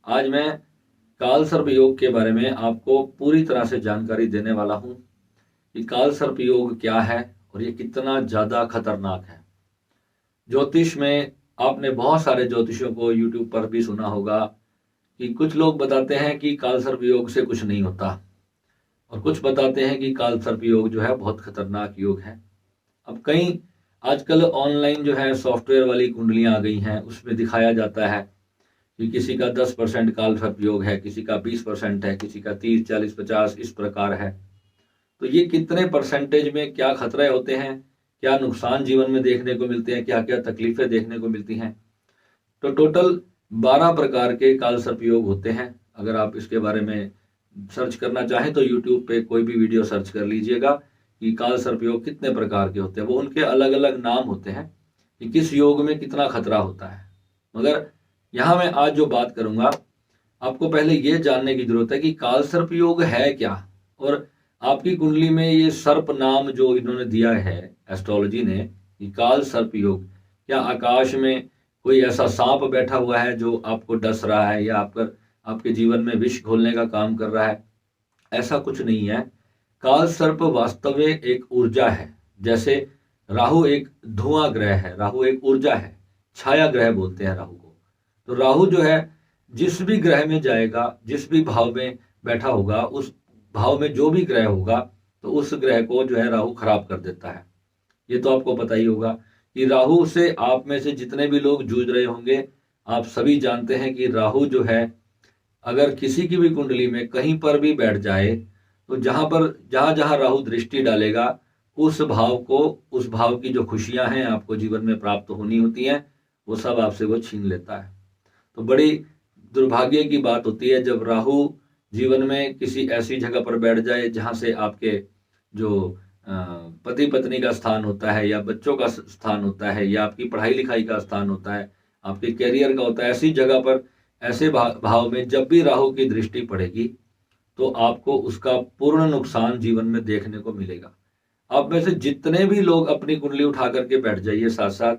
आज मैं काल सर्प योग के बारे में आपको पूरी तरह से जानकारी देने वाला हूं कि काल सर्प योग क्या है और ये कितना ज़्यादा खतरनाक है। ज्योतिष में आपने बहुत सारे ज्योतिषियों को यूट्यूब पर भी सुना होगा कि कुछ लोग बताते हैं कि काल सर्प योग से कुछ नहीं होता और कुछ बताते हैं कि काल सर्प योग जो है बहुत खतरनाक योग है। अब कई आजकल ऑनलाइन जो है सॉफ्टवेयर वाली कुंडलियां आ गई हैं, उसमें दिखाया जाता है कि किसी का 10% काल सर्प योग है, किसी का 20% है, किसी का 30, 40, 50 इस प्रकार है। तो ये कितने परसेंटेज में क्या खतरे होते हैं, क्या नुकसान जीवन में देखने को मिलते हैं, क्या क्या तकलीफें देखने को मिलती हैं। तो टोटल 12 प्रकार के काल सर्प योग होते हैं। अगर आप इसके बारे में सर्च करना चाहें तो यूट्यूब पे कोई भी वीडियो सर्च कर लीजिएगा कि काल सर्प योग कितने प्रकार के होते हैं। वो उनके अलग अलग नाम होते हैं कि किस योग में कितना खतरा होता है। मगर यहाँ मैं आज जो बात करूंगा, आपको पहले ये जानने की जरूरत है कि काल सर्प योग है क्या, और आपकी कुंडली में ये सर्प नाम जो इन्होंने दिया है एस्ट्रोलॉजी ने कि काल सर्प योग, क्या आकाश में कोई ऐसा सांप बैठा हुआ है जो आपको डस रहा है या आपके जीवन में विष घोलने का काम कर रहा है? ऐसा कुछ नहीं है। काल सर्प वास्तव में एक ऊर्जा है। जैसे राहु एक धुआं ग्रह है, राहु एक ऊर्जा है, छाया ग्रह बोलते हैं राहु को। तो राहु जो है जिस भी ग्रह में जाएगा, जिस भी भाव में बैठा होगा, उस भाव में जो भी ग्रह होगा तो उस ग्रह को जो है राहु खराब कर देता है। ये तो आपको पता ही होगा कि राहु से आप में से जितने भी लोग जूझ रहे होंगे, आप सभी जानते हैं कि राहु जो है अगर किसी की भी कुंडली में कहीं पर भी बैठ जाए तो जहां जहां राहु दृष्टि डालेगा उस भाव को, उस भाव की जो खुशियां हैं आपको जीवन में प्राप्त होनी होती हैं, वो सब आपसे वो छीन लेता है। तो बड़ी दुर्भाग्य की बात होती है जब राहु जीवन में किसी ऐसी जगह पर बैठ जाए जहां से आपके जो पति पत्नी का स्थान होता है या बच्चों का स्थान होता है या आपकी पढ़ाई लिखाई का स्थान होता है, आपके करियर का होता है। ऐसी जगह पर, ऐसे भाव में जब भी राहु की दृष्टि पड़ेगी तो आपको उसका पूर्ण नुकसान जीवन में देखने को मिलेगा। आप में से जितने भी लोग अपनी कुंडली उठा करके बैठ जाइए, साथ साथ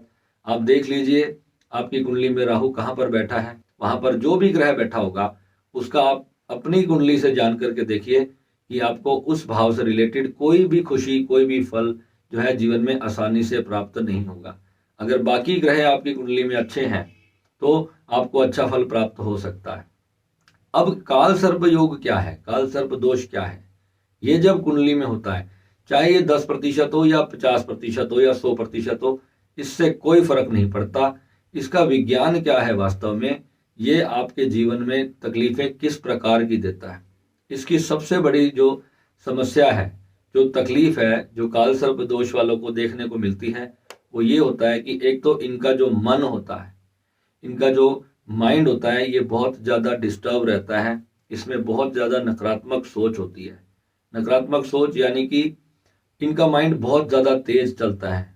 आप देख लीजिए आपकी कुंडली में राहु कहाँ पर बैठा है। वहां पर जो भी ग्रह बैठा होगा उसका आप अपनी कुंडली से जान करके देखिए कि आपको उस भाव से रिलेटेड कोई भी खुशी, कोई भी फल जो है जीवन में आसानी से प्राप्त नहीं होगा। अगर बाकी ग्रह आपकी कुंडली में अच्छे हैं तो आपको अच्छा फल प्राप्त हो सकता है। अब काल सर्प योग क्या है, काल सर्प दोष क्या है? ये जब कुंडली में होता है, चाहे ये 10% हो या 50% हो या 100% हो, इससे कोई फर्क नहीं पड़ता। इसका विज्ञान क्या है वास्तव में, ये आपके जीवन में तकलीफें किस प्रकार की देता है। इसकी सबसे बड़ी जो समस्या है, जो तकलीफ है, जो काल सर्प दोष वालों को देखने को मिलती है, वो ये होता है कि एक तो इनका जो मन होता है, इनका जो माइंड होता है, ये बहुत ज़्यादा डिस्टर्ब रहता है। इसमें बहुत ज़्यादा नकारात्मक सोच होती है। नकारात्मक सोच यानी कि इनका माइंड बहुत ज़्यादा तेज चलता है,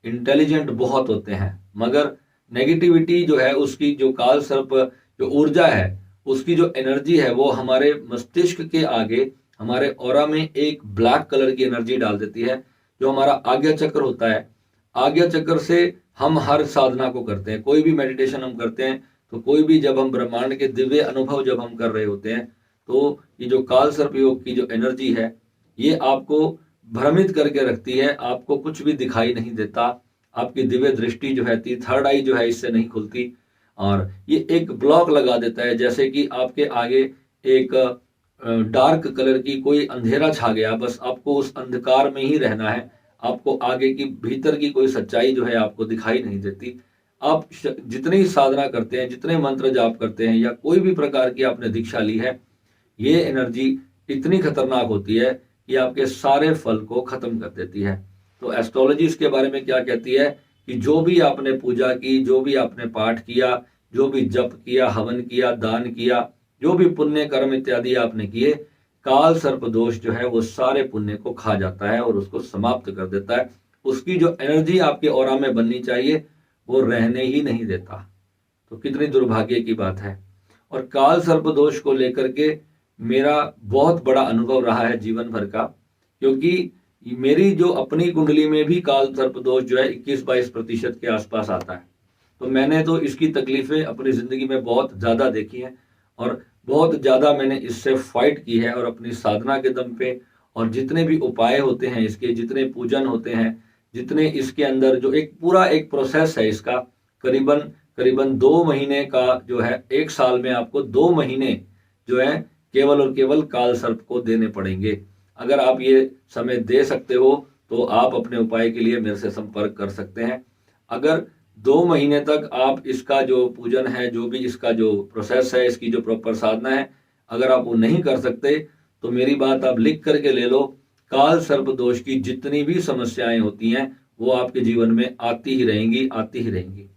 इंटेलिजेंट बहुत होते हैं, मगर नेगेटिविटी जो है, उसकी जो काल सर्प जो ऊर्जा है, उसकी जो एनर्जी है, वो हमारे मस्तिष्क के आगे, हमारे ऑरा में एक ब्लैक कलर की एनर्जी डाल देती है। जो हमारा आज्ञा चक्र होता है, आज्ञा चक्र से हम हर साधना को करते हैं, कोई भी मेडिटेशन हम करते हैं, तो कोई भी जब हम ब्रह्मांड के दिव्य अनुभव जब हम कर रहे होते हैं, तो ये जो काल सर्प योग की जो एनर्जी है, ये आपको भ्रमित करके रखती है। आपको कुछ भी दिखाई नहीं देता, आपकी दिव्य दृष्टि जो है, थर्ड आई जो है, इससे नहीं खुलती, और ये एक ब्लॉक लगा देता है। जैसे कि आपके आगे एक डार्क कलर की कोई अंधेरा छा गया, बस आपको उस अंधकार में ही रहना है। आपको आगे की, भीतर की कोई सच्चाई जो है आपको दिखाई नहीं देती। आप जितनी साधना करते हैं, जितने मंत्र जाप करते हैं, या कोई भी प्रकार की आपने दीक्षा ली है, ये एनर्जी इतनी खतरनाक होती है कि आपके सारे फल को खत्म कर देती है। तो एस्ट्रोलॉजी इसके बारे में क्या कहती है कि जो भी आपने पूजा की, जो भी आपने पाठ किया, जो भी जप किया, हवन किया, दान किया, जो भी पुण्य कर्म इत्यादि आपने किए, काल सर्प दोष जो है वो सारे पुण्य को खा जाता है और उसको समाप्त कर देता है। उसकी जो एनर्जी आपके ऑरा में बननी चाहिए वो रहने ही नहीं देता। तो कितनी दुर्भाग्य की बात है। और काल सर्प दोष को लेकर के मेरा बहुत बड़ा अनुभव रहा है जीवन भर का, क्योंकि मेरी जो अपनी कुंडली में भी काल सर्प दोष जो है 21-22% के आसपास आता है। तो मैंने तो इसकी तकलीफें अपनी जिंदगी में बहुत ज्यादा देखी हैं और बहुत ज़्यादा मैंने इससे फाइट की है, और अपनी साधना के दम पे और जितने भी उपाय होते हैं इसके, जितने पूजन होते हैं, जितने इसके अंदर जो एक पूरा एक प्रोसेस है इसका, करीबन करीबन 2 महीने का जो है, 1 साल में आपको 2 महीने जो है केवल और केवल काल सर्प को देने पड़ेंगे। अगर आप ये समय दे सकते हो तो आप अपने उपाय के लिए मेरे से संपर्क कर सकते हैं। अगर 2 महीने तक आप इसका जो पूजन है, जो भी इसका जो प्रोसेस है, इसकी जो प्रॉपर साधना है, अगर आप वो नहीं कर सकते तो मेरी बात आप लिख करके ले लो। काल सर्प दोष की जितनी भी समस्याएं होती हैं वो आपके जीवन में आती ही रहेंगी, आती ही रहेंगी।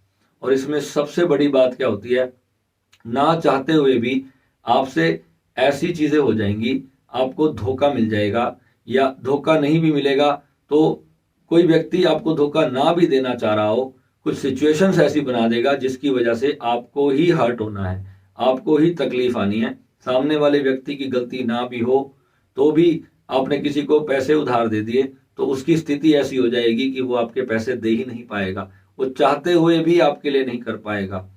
और इसमें सबसे बड़ी बात क्या होती है, ना चाहते हुए भी आपसे ऐसी चीजें हो जाएंगी, आपको धोखा मिल जाएगा, या धोखा नहीं भी मिलेगा तो कोई व्यक्ति आपको धोखा ना भी देना चाह रहा हो, कुछ सिचुएशंस ऐसी बना देगा जिसकी वजह से आपको ही हर्ट होना है, आपको ही तकलीफ आनी है। सामने वाले व्यक्ति की गलती ना भी हो तो भी आपने किसी को पैसे उधार दे दिए तो उसकी स्थिति ऐसी हो जाएगी कि वो आपके पैसे दे ही नहीं पाएगा, वो चाहते हुए भी आपके लिए नहीं कर पाएगा।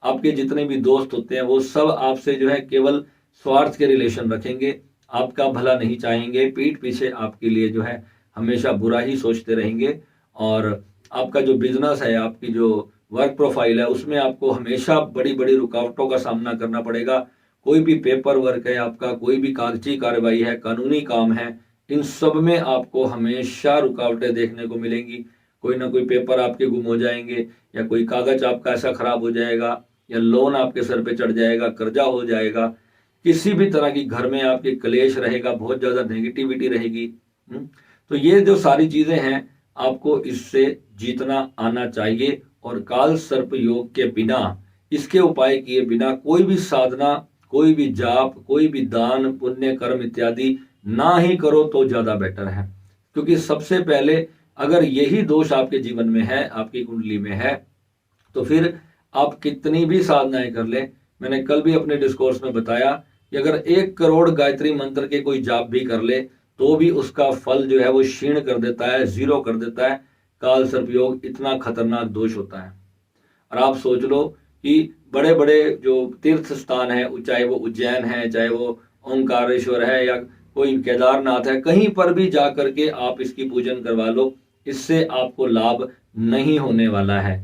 आपके जितने भी दोस्त होते हैं वो सब आपसे जो है केवल स्वार्थ के रिलेशन रखेंगे, आपका भला नहीं चाहेंगे, पीठ पीछे आपके लिए जो है हमेशा बुरा ही सोचते रहेंगे। और आपका जो बिजनेस है, आपकी जो वर्क प्रोफाइल है, उसमें आपको हमेशा बड़ी बड़ी रुकावटों का सामना करना पड़ेगा। कोई भी पेपर वर्क है आपका, कोई भी कागजी कार्रवाई है, कानूनी काम है, इन सब में आपको हमेशा रुकावटें देखने को मिलेंगी। कोई ना कोई पेपर आपके गुम हो जाएंगे, या कोई कागज आपका ऐसा खराब हो जाएगा, या लोन आपके सर पे चढ़ जाएगा, कर्जा हो जाएगा, किसी भी तरह की घर में आपके क्लेश रहेगा, बहुत ज्यादा नेगेटिविटी रहेगी। तो ये जो सारी चीजें हैं आपको इससे जीतना आना चाहिए। और काल सर्प योग के बिना, इसके उपाय किए बिना कोई भी साधना, कोई भी जाप, कोई भी दान पुण्य कर्म इत्यादि ना ही करो तो ज्यादा बेटर है। क्योंकि सबसे पहले अगर यही दोष आपके जीवन में है, आपकी कुंडली में है, तो फिर आप कितनी भी साधनाएं कर ले, मैंने कल भी अपने डिस्कोर्स में बताया कि अगर 1 करोड़ गायत्री मंत्र के कोई जाप भी कर ले तो भी उसका फल जो है वो क्षीण कर देता है, जीरो कर देता है। काल सर्प योग इतना खतरनाक दोष होता है। और आप सोच लो कि बड़े बड़े जो तीर्थ स्थान है, चाहे वो उज्जैन है, चाहे वो ओंकारेश्वर है, या कोई केदारनाथ है, कहीं पर भी जा करके आप इसकी पूजन करवा लो, इससे आपको लाभ नहीं होने वाला है।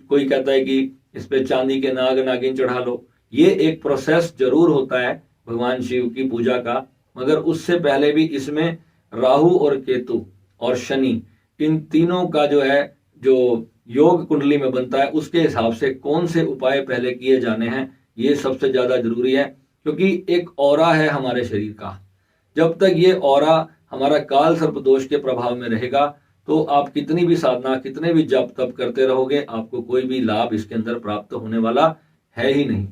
कोई कहता है कि इस पे चांदी के नाग नागिन चढ़ा लो, ये एक प्रोसेस जरूर होता है भगवान शिव की पूजा का, मगर उससे पहले भी इसमें राहु और केतु और शनि, इन तीनों का जो है जो योग कुंडली में बनता है, उसके हिसाब से कौन से उपाय पहले किए जाने हैं, ये सबसे ज्यादा जरूरी है। क्योंकि एक ऑरा है हमारे शरीर का, जब तक ये ऑरा हमारा काल सर्प दोष के प्रभाव में रहेगा तो आप कितनी भी साधना, कितने भी जप तप करते रहोगे, आपको कोई भी लाभ इसके अंदर प्राप्त होने वाला है ही नहीं।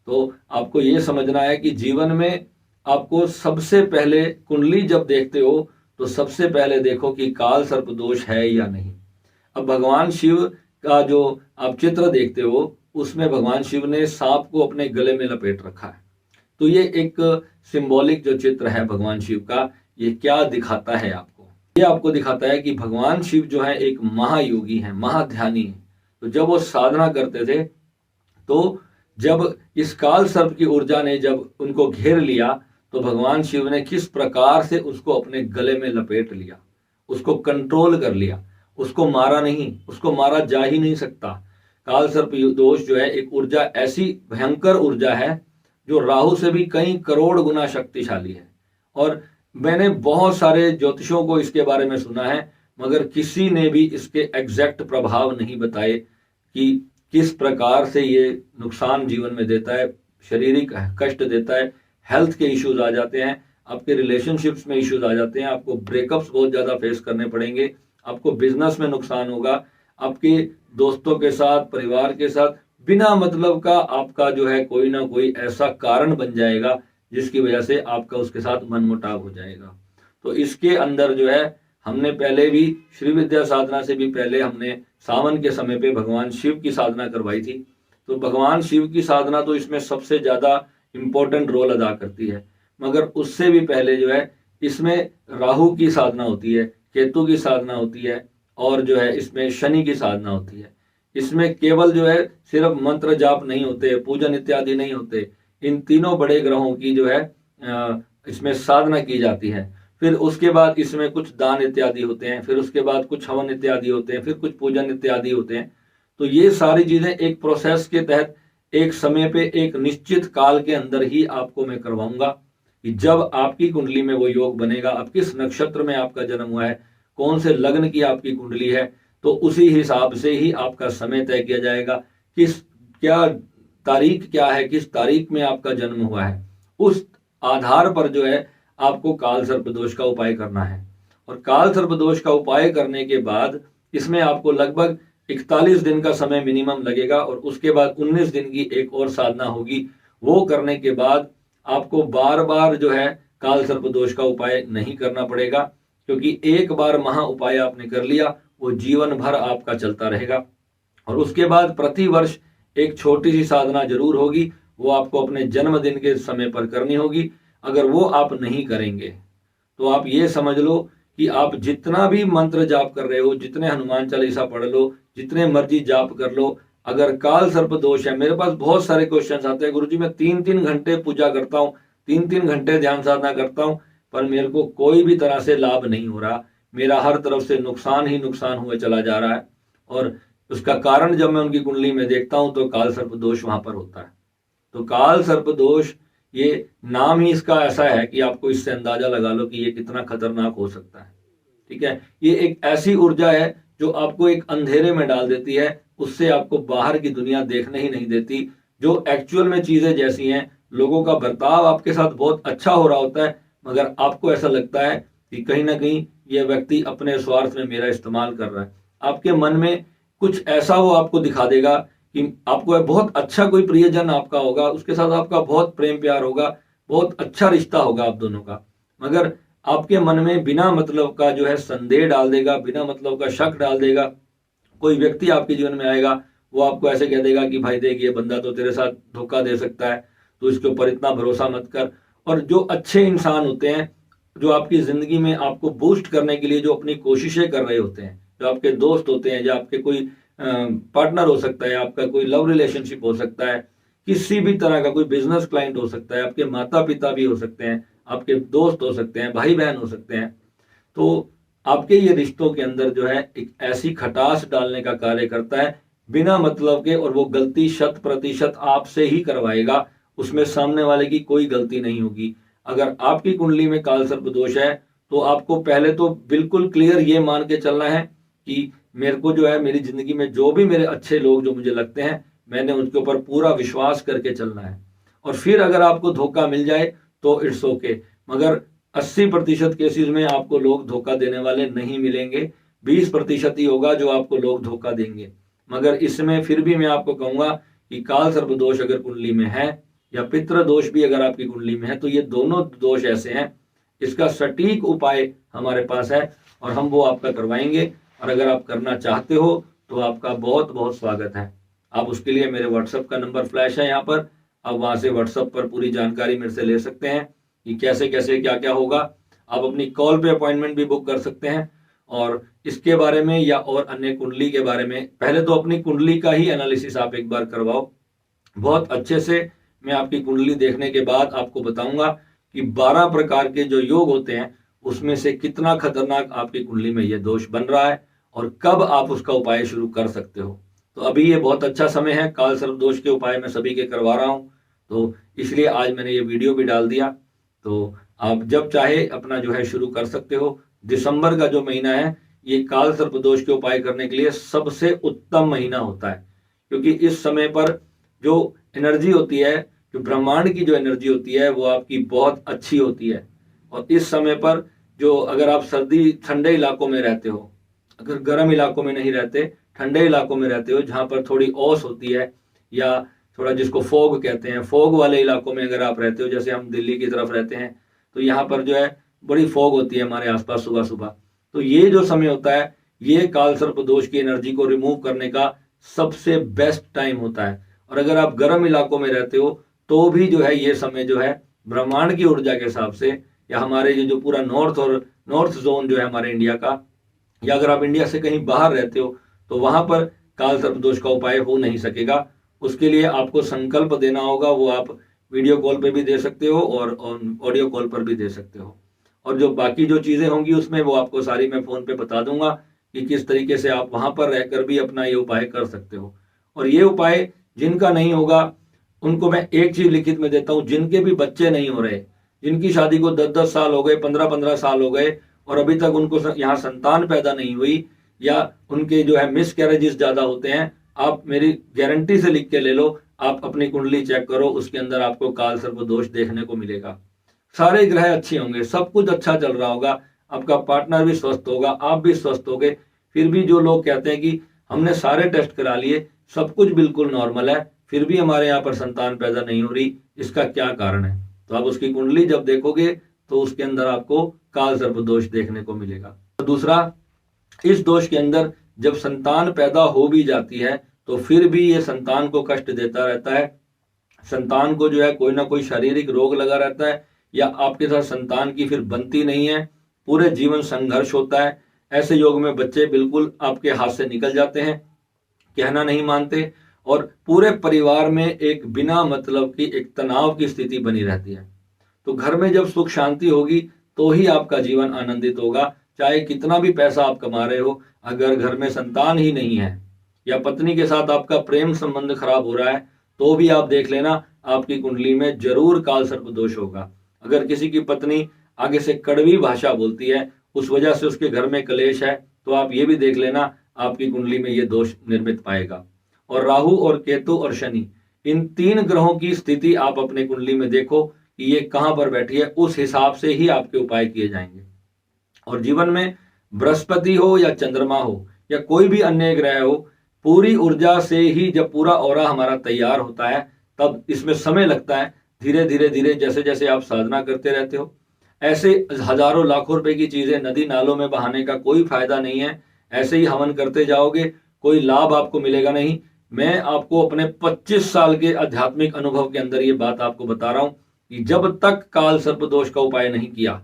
तो आपको ये समझना है कि जीवन में आपको सबसे पहले कुंडली जब देखते हो तो सबसे पहले देखो कि काल सर्प दोष है या नहीं। अब भगवान शिव का जो आप चित्र देखते हो उसमें भगवान शिव ने सांप को अपने गले में लपेट रखा है। तो ये एक सिंबॉलिक जो चित्र है भगवान शिव का, ये क्या दिखाता है आपको? ये आपको दिखाता है कि भगवान शिव जो है एक महायोगी है, महाध्यानी है। तो जब वो साधना करते थे तो जब इस काल सर्प की ऊर्जा ने जब उनको घेर लिया तो भगवान शिव ने किस प्रकार से उसको अपने गले में लपेट लिया, उसको कंट्रोल कर लिया, उसको मारा नहीं, उसको मारा जा ही नहीं सकता। काल सर्प दोष जो है एक ऊर्जा, ऐसी भयंकर ऊर्जा है जो राहु से भी कई करोड़ गुना शक्तिशाली है। और मैंने बहुत सारे ज्योतिषों को इसके बारे में सुना है, मगर किसी ने भी इसके एग्जैक्ट प्रभाव नहीं बताए कि किस प्रकार से ये नुकसान जीवन में देता है, शारीरिक कष्ट देता है, हेल्थ के इश्यूज आ जाते हैं, आपके रिलेशनशिप्स में इश्यूज आ जाते हैं, आपको ब्रेकअप्स बहुत ज्यादा फेस करने पड़ेंगे, आपको बिजनेस में नुकसान होगा, आपके दोस्तों के साथ, परिवार के साथ बिना मतलब का आपका जो है कोई ना कोई ऐसा कारण बन जाएगा जिसकी वजह से आपका उसके साथ मनमुटाव हो जाएगा। तो इसके अंदर जो है हमने पहले भी श्री विद्या साधना से भी पहले हमने सावन के समय पे भगवान शिव की साधना करवाई थी। तो भगवान शिव की साधना तो इसमें सबसे ज्यादा इंपॉर्टेंट रोल अदा करती है, मगर उससे भी पहले जो है इसमें राहु की साधना होती है, केतु की साधना होती है, और जो है इसमें शनि की साधना होती है। इसमें केवल जो है सिर्फ मंत्र जाप नहीं होते, पूजन इत्यादि नहीं होते, इन तीनों बड़े ग्रहों की जो है इसमें साधना की जाती है। फिर उसके बाद इसमें कुछ दान इत्यादि होते हैं, फिर उसके बाद कुछ हवन इत्यादि होते हैं, फिर कुछ पूजन इत्यादि होते हैं। तो ये सारी चीजें एक प्रोसेस के तहत एक समय पे एक निश्चित काल के अंदर ही आपको मैं करवाऊंगा कि जब आपकी कुंडली में वो योग बनेगा, अब किस नक्षत्र में आपका जन्म हुआ है, कौन से लग्न की आपकी कुंडली है, तो उसी हिसाब से ही आपका समय तय किया जाएगा। किस क्या तारीख क्या है, किस तारीख में आपका जन्म हुआ है, उस आधार पर जो है आपको काल सर्प दोष का उपाय करना है। और काल सर्प दोष का उपाय करने के बाद इसमें आपको लगभग 41 दिन का समय मिनिमम लगेगा और उसके बाद 19 दिन की एक और साधना होगी। वो करने के बाद आपको बार बार जो है काल सर्प दोष का उपाय नहीं करना पड़ेगा, क्योंकि एक बार महा उपाय आपने कर लिया वो जीवन भर आपका चलता रहेगा। और उसके बाद प्रति वर्ष एक छोटी सी साधना जरूर होगी, वो आपको अपने जन्मदिन के समय पर करनी होगी। अगर वो आप नहीं करेंगे तो आप ये समझ लो कि आप जितना भी मंत्र जाप कर रहे हो, जितने हनुमान चालीसा पढ़ लो, जितने मर्जी जाप कर लो, अगर काल सर्प दोष है, मेरे पास बहुत सारे क्वेश्चंस आते हैं, गुरुजी मैं 3-3 घंटे पूजा करता हूँ, 3-3 घंटे ध्यान साधना करता हूँ, पर मेरे को कोई भी तरह से लाभ नहीं हो रहा, मेरा हर तरफ से नुकसान ही नुकसान हुए चला जा रहा है। और उसका कारण जब मैं उनकी कुंडली में देखता हूं तो काल सर्प दोष वहां पर होता है। तो काल सर्प दोष, ये नाम ही इसका ऐसा है कि आपको इससे अंदाजा लगा लो कि ये कितना खतरनाक हो सकता है। ठीक है, ये एक ऐसी ऊर्जा है जो आपको एक अंधेरे में डाल देती है, उससे आपको बाहर की दुनिया देखने ही नहीं देती। जो एक्चुअल में चीजें जैसी हैं, लोगों का बर्ताव आपके साथ बहुत अच्छा हो रहा होता है, मगर आपको ऐसा लगता है कि कहीं ना कहीं यह व्यक्ति अपने स्वार्थ में मेरा इस्तेमाल कर रहा है। आपके मन में कुछ ऐसा वो आपको दिखा देगा कि आपको बहुत अच्छा कोई प्रियजन आपका होगा, उसके साथ आपका बहुत प्रेम प्यार होगा, बहुत अच्छा रिश्ता होगा आप दोनों का, मगर आपके मन में बिना मतलब का जो है संदेह डाल देगा, बिना मतलब का शक डाल देगा। कोई व्यक्ति आपके जीवन में आएगा, वो आपको ऐसे कह देगा कि भाई देख, ये बंदा तो तेरे साथ धोखा दे सकता है, तो इसके ऊपर इतना भरोसा मत कर। और जो अच्छे इंसान होते हैं, जो आपकी जिंदगी में आपको बूस्ट करने के लिए जो अपनी कोशिशें कर रहे होते हैं, जो आपके दोस्त होते हैं, जो आपके कोई पार्टनर हो सकता है, आपका कोई लव रिलेशनशिप हो सकता है, किसी भी तरह का कोई बिजनेस क्लाइंट हो सकता है, आपके माता पिता भी हो सकते हैं, आपके दोस्त हो सकते हैं, भाई बहन हो सकते हैं, तो आपके ये रिश्तों के अंदर जो है एक ऐसी खटास डालने का कार्य करता है बिना मतलब के, और वो गलती 100% आपसे ही करवाएगा, उसमें सामने वाले की कोई गलती नहीं होगी। अगर आपकी कुंडली में काल सर्प दोष है तो आपको पहले तो बिल्कुल क्लियर ये मान के चलना है कि मेरे को जो है, मेरी जिंदगी में जो भी मेरे अच्छे लोग जो मुझे लगते हैं, मैंने उनके ऊपर पूरा विश्वास करके चलना है। और फिर अगर आपको धोखा मिल जाए तो इट्स ओके, मगर 80% केसेस में आपको लोग धोखा देने वाले नहीं मिलेंगे, 20% ही होगा जो आपको लोग धोखा देंगे। मगर इसमें फिर भी मैं आपको कहूंगा कि काल सर्प दोष अगर कुंडली में है, या पितृ दोष भी अगर आपकी कुंडली में है, तो ये दोनों दोष ऐसे हैं, इसका सटीक उपाय हमारे पास है और हम वो आपका करवाएंगे। और अगर आप करना चाहते हो तो आपका बहुत बहुत स्वागत है। आप उसके लिए मेरे व्हाट्सएप का नंबर फ्लैश है यहाँ पर, आप वहां से व्हाट्सएप पर पूरी जानकारी मेरे से ले सकते हैं कि कैसे कैसे क्या क्या होगा। आप अपनी कॉल पे अपॉइंटमेंट भी बुक कर सकते हैं, और इसके बारे में या और अन्य कुंडली के बारे में पहले तो अपनी कुंडली का ही एनालिसिस आप एक बार करवाओ बहुत अच्छे से। मैं आपकी कुंडली देखने के बाद आपको बताऊंगा कि 12 प्रकार के जो योग होते हैं उसमें से कितना खतरनाक आपकी कुंडली में यह दोष बन रहा है और कब आप उसका उपाय शुरू कर सकते हो। तो अभी ये बहुत अच्छा समय है, काल सर्प दोष के उपाय मैं सभी के करवा रहा हूं, तो इसलिए आज मैंने ये वीडियो भी डाल दिया। तो आप जब चाहे अपना जो है शुरू कर सकते हो। दिसंबर का जो महीना है ये काल सर्प दोष के उपाय करने के लिए सबसे उत्तम महीना होता है, क्योंकि इस समय पर जो एनर्जी होती है, जो ब्रह्मांड की जो एनर्जी होती है, वो आपकी बहुत अच्छी होती है। और इस समय पर जो अगर आप सर्दी ठंडे इलाकों में रहते हो, अगर गर्म इलाकों में नहीं रहते, ठंडे इलाकों में रहते हो जहां पर थोड़ी ओस होती है, या थोड़ा जिसको फॉग कहते हैं, फॉग वाले इलाकों में अगर आप रहते हो, जैसे हम दिल्ली की तरफ रहते हैं, तो यहाँ पर जो है बड़ी फॉग होती है हमारे आसपास सुबह सुबह, तो ये जो समय होता है ये काल सर्प दोष की एनर्जी को रिमूव करने का सबसे बेस्ट टाइम होता है। और अगर आप गर्म इलाकों में रहते हो तो भी जो है ये समय जो है ब्रह्मांड की ऊर्जा के हिसाब से, या हमारे जो पूरा नॉर्थ और नॉर्थ जोन जो है हमारे इंडिया का, या अगर आप इंडिया से कहीं बाहर रहते हो तो वहां पर काल सर्प दोष का उपाय हो नहीं सकेगा। उसके लिए आपको संकल्प देना होगा, वो आप वीडियो कॉल पे भी दे सकते हो और ऑडियो कॉल पर भी दे सकते हो। और जो बाकी जो चीज़ें होंगी उसमें वो आपको सारी मैं फ़ोन पे बता दूंगा कि किस तरीके से आप वहाँ पर रहकर भी अपना ये उपाय कर सकते हो। और ये उपाय जिनका नहीं होगा उनको मैं एक चीज़ लिखित में देता हूँ, जिनके भी बच्चे नहीं हो रहे, जिनकी शादी को 10-10 साल हो गए, 15-15 साल हो गए और अभी तक उनको यहाँ संतान पैदा नहीं हुई, या उनके जो है मिस कैरेजेस ज़्यादा होते हैं, आप मेरी गारंटी से लिख के ले लो, आप अपनी कुंडली चेक करो, उसके अंदर आपको काल सर्प दोष देखने को मिलेगा। सारे ग्रह अच्छे होंगे, सब कुछ अच्छा चल रहा होगा, आपका पार्टनर भी स्वस्थ होगा, आप भी स्वस्थ होगे, फिर भी जो लोग कहते हैं कि हमने सारे टेस्ट करा लिए, सब कुछ बिल्कुल नॉर्मल है, फिर भी हमारे यहाँ पर संतान पैदा नहीं हो रही, इसका क्या कारण है? तो आप उसकी कुंडली जब देखोगे तो उसके अंदर आपको काल सर्प दोष देखने को मिलेगा। तो दूसरा, इस दोष के अंदर जब संतान पैदा हो भी जाती है तो फिर भी ये संतान को कष्ट देता रहता है, संतान को जो है कोई ना कोई शारीरिक रोग लगा रहता है, या आपके साथ संतान की फिर बनती नहीं है, पूरे जीवन संघर्ष होता है। ऐसे योग में बच्चे बिल्कुल आपके हाथ से निकल जाते हैं, कहना नहीं मानते, और पूरे परिवार में एक बिना मतलब की एक तनाव की स्थिति बनी रहती है। तो घर में जब सुख शांति होगी तो ही आपका जीवन आनंदित होगा। चाहे कितना भी पैसा आप कमा रहे हो, अगर घर में संतान ही नहीं है या पत्नी के साथ आपका प्रेम संबंध खराब हो रहा है तो भी आप देख लेना आपकी कुंडली में जरूर काल सर्प दोष होगा। अगर किसी की पत्नी आगे से कड़वी भाषा बोलती है, उस वजह से उसके घर में कलेश है, तो आप ये भी देख लेना आपकी कुंडली में ये दोष निर्मित पाएगा। और राहु और केतु और शनि, इन 3 ग्रहों की स्थिति आप अपने कुंडली में देखो कि ये कहां पर बैठी है, उस हिसाब से ही आपके उपाय किए जाएंगे। और जीवन में बृहस्पति हो या चंद्रमा हो या कोई भी अन्य ग्रह हो, पूरी ऊर्जा से ही जब पूरा ऑरा हमारा तैयार होता है तब इसमें समय लगता है। धीरे धीरे धीरे जैसे जैसे आप साधना करते रहते हो, ऐसे हजारों लाखों रुपए की चीजें नदी नालों में बहाने का कोई फायदा नहीं है। ऐसे ही हवन करते जाओगे, कोई लाभ आपको मिलेगा नहीं। मैं आपको अपने 25 साल के आध्यात्मिक अनुभव के अंदर ये बात आपको बता रहा हूं कि जब तक काल सर्प दोष का उपाय नहीं किया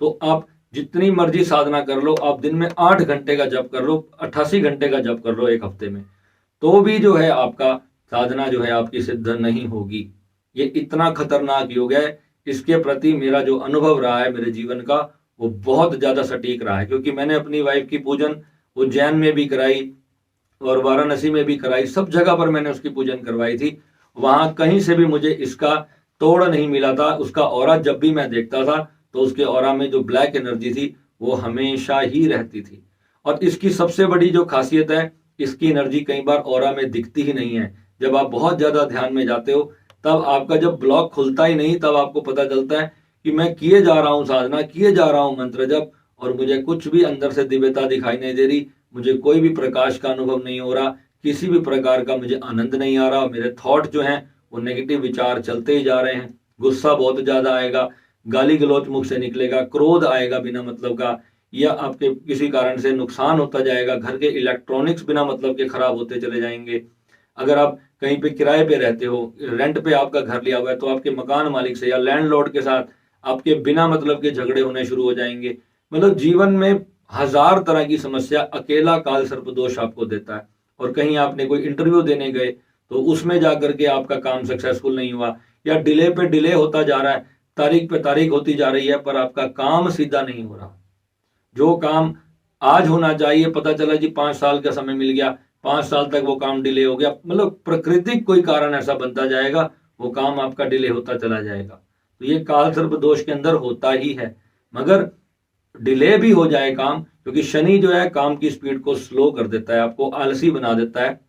तो आप जितनी मर्जी साधना कर लो, आप दिन में 8 घंटे का जप कर लो, 88 घंटे का जप कर लो एक हफ्ते में, तो भी जो है आपका साधना जो है आपकी सिद्ध नहीं होगी। ये इतना खतरनाक योग है, इसके प्रति मेरा जो अनुभव रहा है मेरे जीवन का वो बहुत ज्यादा सटीक रहा है, क्योंकि मैंने अपनी वाइफ की पूजन उज्जैन में भी कराई और वाराणसी में भी कराई, सब जगह पर मैंने उसकी पूजन करवाई थी। वहां कहीं से भी मुझे इसका तोड़ नहीं मिला था। उसका ऑरा जब भी मैं देखता था तो उसके ऑरा में जो ब्लैक एनर्जी थी वो हमेशा ही रहती थी। और इसकी सबसे बड़ी जो खासियत है, इसकी एनर्जी कई बार ऑरा में दिखती ही नहीं है। जब आप बहुत ज्यादा ध्यान में जाते हो तब आपका जब ब्लॉक खुलता ही नहीं, तब आपको पता चलता है कि मैं किए जा रहा हूं साधना, किए जा रहा हूं मंत्र जप, और मुझे कुछ भी अंदर से दिव्यता दिखाई नहीं दे रही, मुझे कोई भी प्रकाश का अनुभव नहीं हो रहा, किसी भी प्रकार का मुझे आनंद नहीं आ रहा। मेरे थॉट जो हैं वो नेगेटिव विचार चलते ही जा रहे हैं, गुस्सा बहुत ज्यादा आएगा, गाली गलौज मुख से निकलेगा, क्रोध आएगा बिना मतलब का, या आपके किसी कारण से नुकसान होता जाएगा, घर के इलेक्ट्रॉनिक्स बिना मतलब के खराब होते चले जाएंगे। अगर आप कहीं पे किराए पे रहते हो, रेंट पे आपका घर लिया हुआ है, तो आपके मकान मालिक से या लैंडलॉर्ड के साथ आपके बिना मतलब के झगड़े होने शुरू हो जाएंगे। मतलब जीवन में हजार तरह की समस्या अकेला काल सर्प दोष आपको देता है। और कहीं आपने कोई इंटरव्यू देने गए तो उसमें जाकर के आपका काम सक्सेसफुल नहीं हुआ, या डिले पे डिले होता जा रहा है, तारीख पे तारीख होती जा रही है, पर आपका काम सीधा नहीं हो रहा। जो काम आज होना चाहिए, पता चला जी 5 साल का समय मिल गया, 5 साल तक वो काम डिले हो गया। मतलब प्राकृतिक कोई कारण ऐसा बनता जाएगा, वो काम आपका डिले होता चला जाएगा। तो ये काल सर्प दोष के अंदर होता ही है। मगर डिले भी हो जाए काम, क्योंकि शनि जो है काम की स्पीड को स्लो कर देता है, आपको आलसी बना देता है।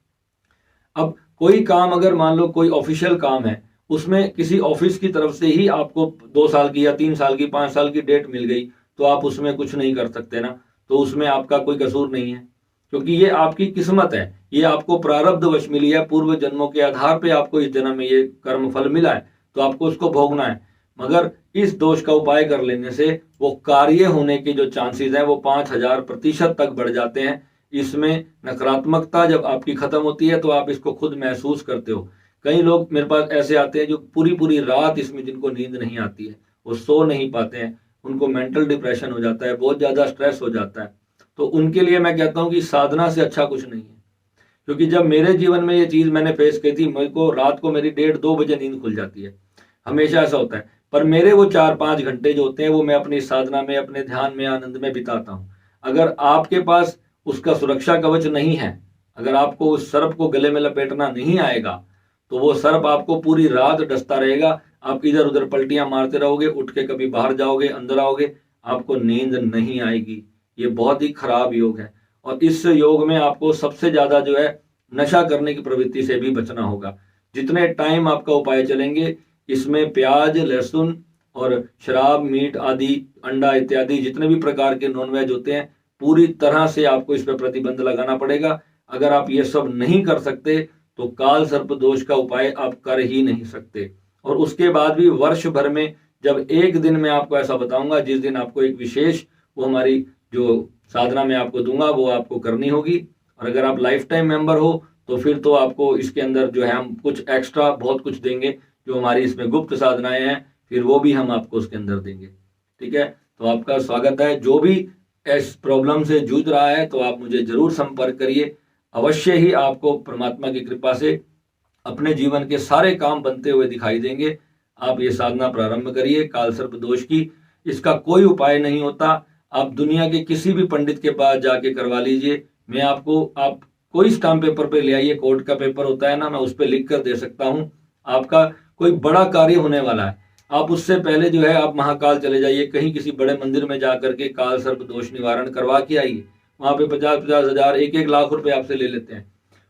अब कोई काम, अगर मान लो कोई ऑफिशियल काम है, उसमें किसी ऑफिस की तरफ से ही आपको 2 साल की या 3 साल की 5 साल की डेट मिल गई, तो आप उसमें कुछ नहीं कर सकते ना, तो उसमें आपका कोई कसूर नहीं है, क्योंकि ये आपकी किस्मत है, ये आपको प्रारब्धवश मिली है, पूर्व जन्मों के आधार पे आपको इस जन्म में ये कर्म फल मिला है, तो आपको उसको भोगना है। मगर इस दोष का उपाय कर लेने से वो कार्य होने के जो चांसेस हैं वो 5000% तक बढ़ जाते हैं। इसमें नकारात्मकता जब आपकी खत्म होती है तो आप इसको खुद महसूस करते हो। कई लोग मेरे पास ऐसे आते हैं जो पूरी पूरी रात इसमें जिनको नींद नहीं आती है, वो सो नहीं पाते हैं, उनको मेंटल डिप्रेशन हो जाता है, बहुत ज्यादा स्ट्रेस हो जाता है। तो उनके लिए मैं कहता हूं कि साधना से अच्छा कुछ नहीं है। क्योंकि जब मेरे जीवन में ये चीज मैंने फेस की थी, मेरे को रात को मेरी 1:30-2 बजे नींद खुल जाती है। हमेशा ऐसा होता है। पर मेरे वो 4-5 घंटे जो होते हैं वो मैं अपनी साधना में, अपने ध्यान में, आनंद में बिताता हूँ। अगर आपके पास उसका सुरक्षा कवच नहीं है, अगर आपको उस सर्प को गले में लपेटना नहीं आएगा, तो वो सर्प आपको पूरी रात डसता रहेगा। आप इधर उधर पलटियां मारते रहोगे, उठ के कभी बाहर जाओगे, अंदर आओगे, आपको नींद नहीं आएगी। ये बहुत ही खराब योग है। और इस योग में आपको सबसे ज्यादा जो है नशा करने की प्रवृत्ति से भी बचना होगा। जितने टाइम आपका उपाय चलेंगे, इसमें प्याज, लहसुन और शराब, मीट आदि, अंडा इत्यादि जितने भी प्रकार के नॉनवेज होते हैं, पूरी तरह से आपको इस पर प्रतिबंध लगाना पड़ेगा। अगर आप ये सब नहीं कर सकते तो काल सर्प दोष का उपाय आप कर ही नहीं सकते। और उसके बाद भी वर्ष भर में जब एक दिन मैं आपको ऐसा बताऊंगा जिस दिन आपको एक विशेष वो हमारी जो साधना में आपको दूंगा वो आपको करनी होगी। और अगर आप लाइफ टाइम मेंबर हो तो फिर तो आपको इसके अंदर जो है हम कुछ एक्स्ट्रा बहुत कुछ देंगे, जो हमारी इसमें गुप्त साधनाएं हैं, फिर वो भी हम आपको उसके अंदर देंगे। ठीक है, तो आपका स्वागत है। जो भी इस प्रॉब्लम से जूझ रहा है तो आप मुझे जरूर संपर्क करिए। अवश्य ही आपको परमात्मा की कृपा से अपने जीवन के सारे काम बनते हुए दिखाई देंगे। आप ये साधना प्रारंभ करिए काल सर्प दोष की। इसका कोई उपाय नहीं होता। आप दुनिया के किसी भी पंडित के पास जाके करवा लीजिए। मैं आपको, आप कोई स्टाम्प पेपर पे ले आइए, कोर्ट का पेपर होता है ना, मैं उस पर लिख कर दे सकता हूँ। आपका कोई बड़ा कार्य होने वाला है, आप उससे पहले जो है आप महाकाल चले जाइए, कहीं किसी बड़े मंदिर में जाकर के काल सर्प दोष निवारण करवा के आइए। वहां पे 50-50 हजार, 1-1 लाख रुपए आपसे ले लेते हैं।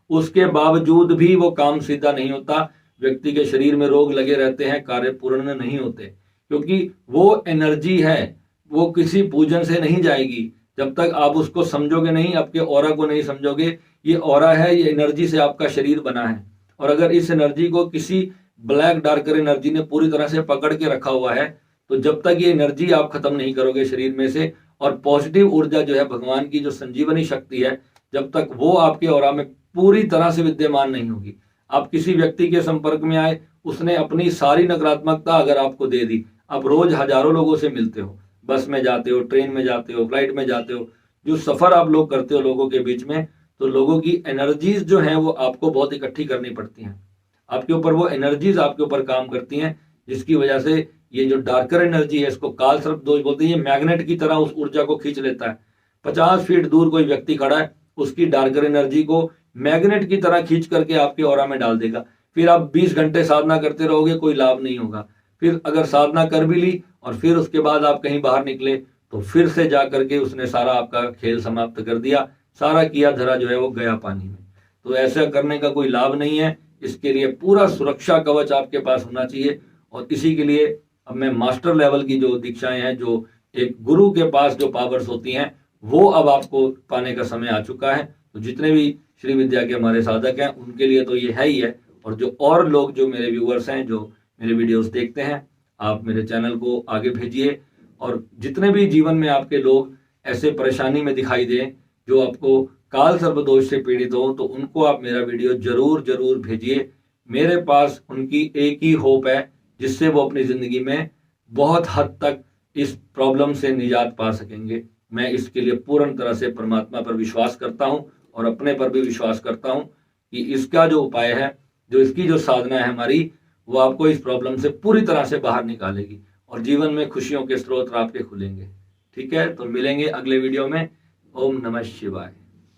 उसके बावजूद भी वो काम सीधा नहीं होता। व्यक्ति के शरीर में रोग लगे रहते हैं, कार्य पूर्ण नहीं होते, क्योंकि वो एनर्जी है, वो किसी पूजन से नहीं जाएगी। जब तक आप उसको समझोगे नहीं, आपके ऑरा को नहीं समझोगे, ये ऑरा है, ये एनर्जी से आपका शरीर बना है। और अगर इस एनर्जी को किसी ब्लैक डार्कर एनर्जी ने पूरी तरह से पकड़ के रखा हुआ है, तो जब तक ये एनर्जी आप खत्म नहीं करोगे शरीर में से, और पॉजिटिव ऊर्जा जो है भगवान की जो संजीवनी शक्ति है, जब तक वो आपके ऑरा में पूरी तरह से विद्यमान नहीं होगी। आप किसी व्यक्ति के संपर्क में आए, उसने अपनी सारी नकारात्मकता अगर आपको दे दी, आप रोज हजारों लोगों से मिलते हो, बस में जाते हो, ट्रेन में जाते हो, फ्लाइट में जाते हो, जो सफर आप लोग करते हो लोगों के बीच में, तो लोगों की एनर्जीज जो हैं वो आपको बहुत इकट्ठी करनी पड़ती हैं। आपके ऊपर वो एनर्जीज आपके ऊपर काम करती हैं, जिसकी वजह से ये जो डार्कर एनर्जी है, इसको काल सर्प दोष बोलते हैं। ये मैग्नेट की तरह उस ऊर्जा को खींच लेता है। 50 फीट दूर कोई व्यक्ति खड़ा है, उसकी डार्कर एनर्जी को मैग्नेट की तरह खींच करके आपके ऑरा में डाल देगा। फिर आप 20 घंटे साधना करते रहोगे, कोई लाभ नहीं होगा। फिर अगर साधना कर भी ली और फिर उसके बाद आप कहीं बाहर निकले, तो फिर से जा करके उसने सारा आपका खेल समाप्त कर दिया। सारा किया धरा जो है वो गया पानी में। तो ऐसा करने का कोई लाभ नहीं है। इसके लिए पूरा सुरक्षा कवच आपके पास होना चाहिए। और इसी के लिए अब मैं मास्टर लेवल की जो दीक्षाएं हैं, जो एक गुरु के पास जो पावर्स होती हैं, वो अब आपको पाने का समय आ चुका है। तो जितने भी श्री विद्या के हमारे साधक हैं, उनके लिए तो ये है ही है। और जो और लोग, जो मेरे व्यूअर्स हैं, जो मेरे वीडियोस देखते हैं, आप मेरे चैनल को आगे भेजिए। और जितने भी जीवन में आपके लोग ऐसे परेशानी में दिखाई दें, जो आपको काल सर्प दोष से पीड़ित हो, तो उनको आप मेरा वीडियो जरूर जरूर भेजिए। मेरे पास उनकी एक ही होप है, जिससे वो अपनी जिंदगी में बहुत हद तक इस प्रॉब्लम से निजात पा सकेंगे। मैं इसके लिए पूर्ण तरह से परमात्मा पर विश्वास करता हूं और अपने पर भी विश्वास करता हूं कि इसका जो उपाय है, जो इसकी जो साधना है हमारी, वो आपको इस प्रॉब्लम से पूरी तरह से बाहर निकालेगी और जीवन में खुशियों के स्रोत आपके खुलेंगे। ठीक है, तो मिलेंगे अगले वीडियो में। ओम नमः शिवाय।